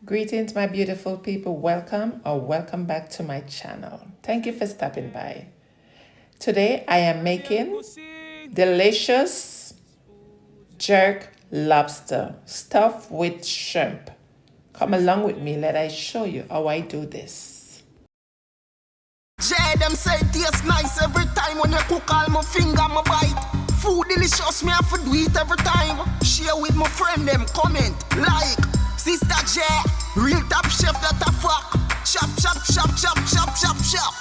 Greetings, my beautiful people. Welcome or welcome back to my channel. Thank you for stopping by. Today I am making delicious jerk lobster stuffed with shrimp. Come along with me, let I show you how I do this. Jay, them say it tastes nice every time when you cook all my finger, my bite. Food delicious, me have to do it every time. Share with my friend them, comment, like. Sista J, real top chef that a fuck. Chop, chop, chop, chop, chop, chop, chop.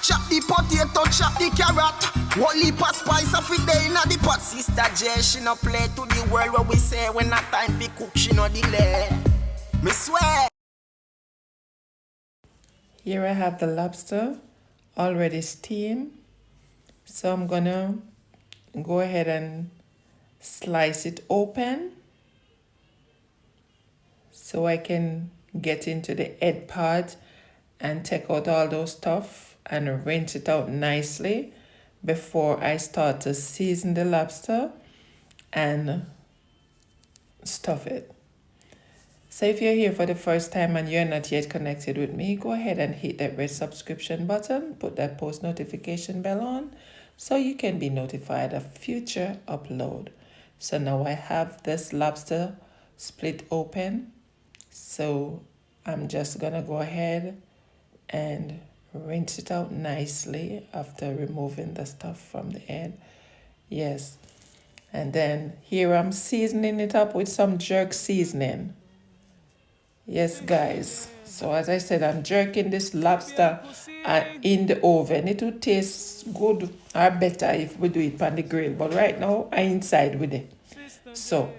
Chop the potato, chop the carrot. What leap of spice of it day in the pot. Sista J, she no play to the world where we say when not time to cook, she no delay. Me swear. Here I have the lobster already steamed. So I'm gonna go ahead and slice it open so I can get into the head part and take out all those stuff and rinse it out nicely before I start to season the lobster and stuff it. So if you're here for the first time and you're not yet connected with me, go ahead and hit that red subscription button, put that post notification bell on so you can be notified of future upload. So now I have this lobster split open. So I'm just gonna go ahead and rinse it out nicely after removing the stuff from the end. Yes. And then here I'm seasoning it up with some jerk seasoning. Yes, guys. So as I said, I'm jerking this lobster in the oven. It would taste good or better if we do it on the grill. But right now, I inside with it. So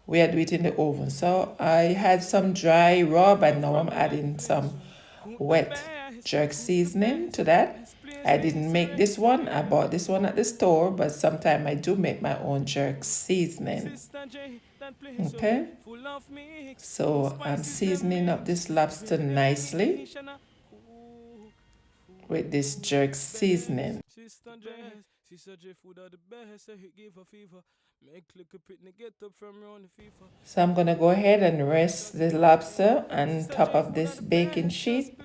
we are doing it in the oven. So I had some dry rub and now I'm adding some wet jerk seasoning to that. I didn't make this one. I bought this one at the store, but sometimes I do make my own jerk seasoning. Okay, so I'm seasoning up this lobster nicely with this jerk seasoning. So I'm gonna go ahead and rest the lobster on top of this baking sheet.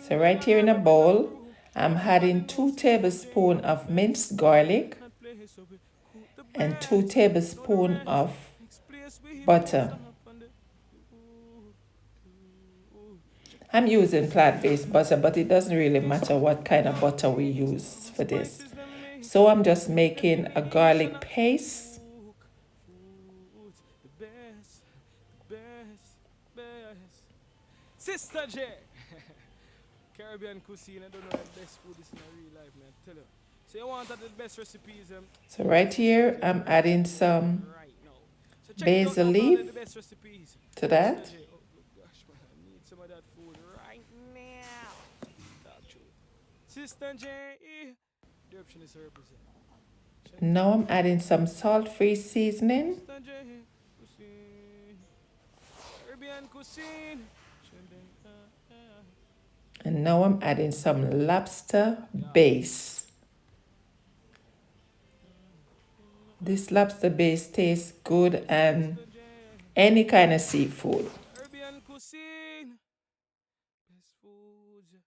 So right here in a bowl, I'm adding 2 tablespoons of minced garlic and 2 tablespoons of butter. I'm using plant-based butter, but it doesn't really matter what kind of butter we use for this. So I'm just making a garlic paste. Sista J Caribbean Cuisine, I don't know the best food is in real life, man. Tell you. So you want the best recipes? So right here, I'm adding some Right now. So check it out basil now, leaf the best recipes. to that. J. Oh gosh, man, I need some of that food right now. Talk true. Sister J, the option is to represent. Now I'm adding some salt-free seasoning. Sister J Cuisine, Caribbean Cuisine. And now I'm adding some lobster base. This lobster base tastes good and any kind of seafood. Caribbean Cuisine. Best foods.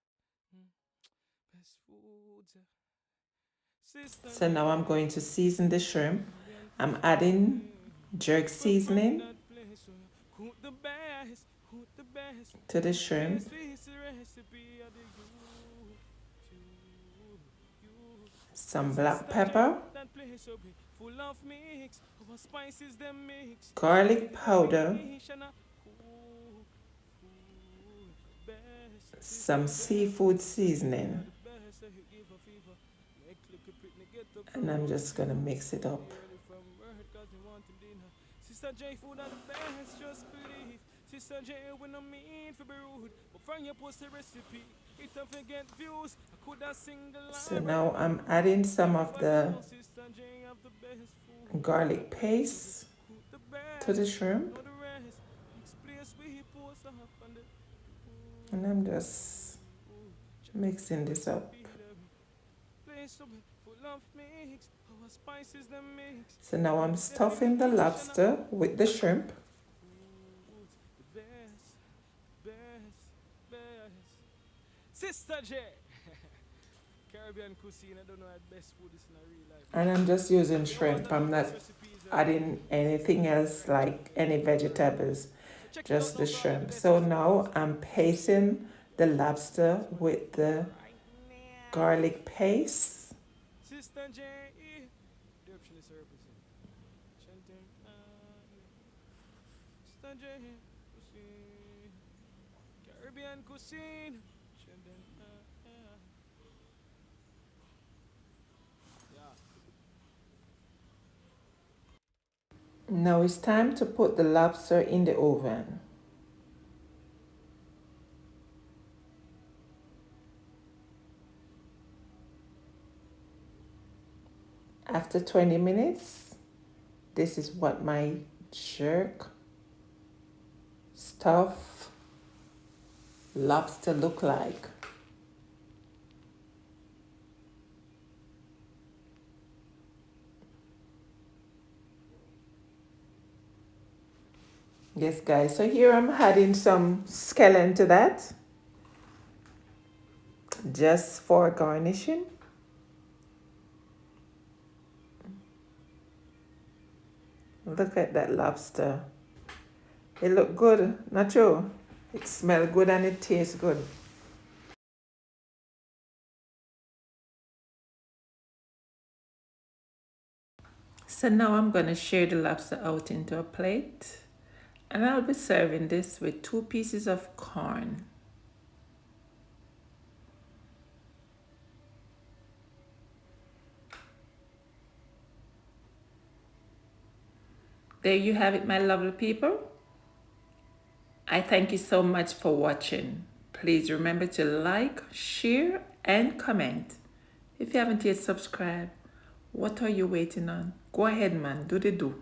Best foods. So now I'm going to season the shrimp. I'm adding jerk seasoning to the shrimp. Some black pepper, garlic powder, some seafood seasoning, and I'm just gonna mix it up. Sista J food are the best, just believe. Sista J when I mean for be rude, but from your post a recipe, it don't forget views. I could have single line. So now I'm adding some of the garlic paste to the shrimp, and I'm just mixing this up. spices them mix. So now I'm stuffing the lobster with the shrimp. The best. Sista J Caribbean cuisine. I don't know what best food is in a real life. And I'm just using You know what, shrimp. I I'm love not these recipes, adding anything else like any vegetables, so check it out just now the for all the shrimp. best So recipes. now I'm pasting the lobster with the garlic paste. Sista J the option is represent. Chanting, Sista J cuisine. Caribbean cuisine. Chanting, yeah. Now it's time to put the lobster in the oven. After 20 minutes, this is what my jerk stuffed lobster look like. Yes, guys, so here I'm adding some scallion to that, just for garnishing. Look at that lobster. It look good, not true? It smells good and it tastes good. So now I'm gonna share the lobster out into a plate, and I'll be serving this with 2 pieces of corn. There you have it, my lovely people. I thank you so much for watching. Please remember to like, share, and comment. If you haven't yet subscribed, what are you waiting on? Go ahead, man. Do the do.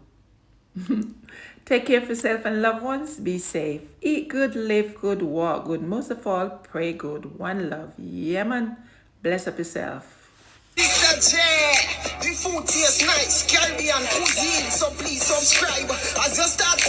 Take care of yourself and loved ones. Be safe. Eat good, live good, walk good. Most of all, pray good. One love. Yeah, man. Bless up yourself. Sista J, the food tastes nice, Caribbean cuisine, so please subscribe as you start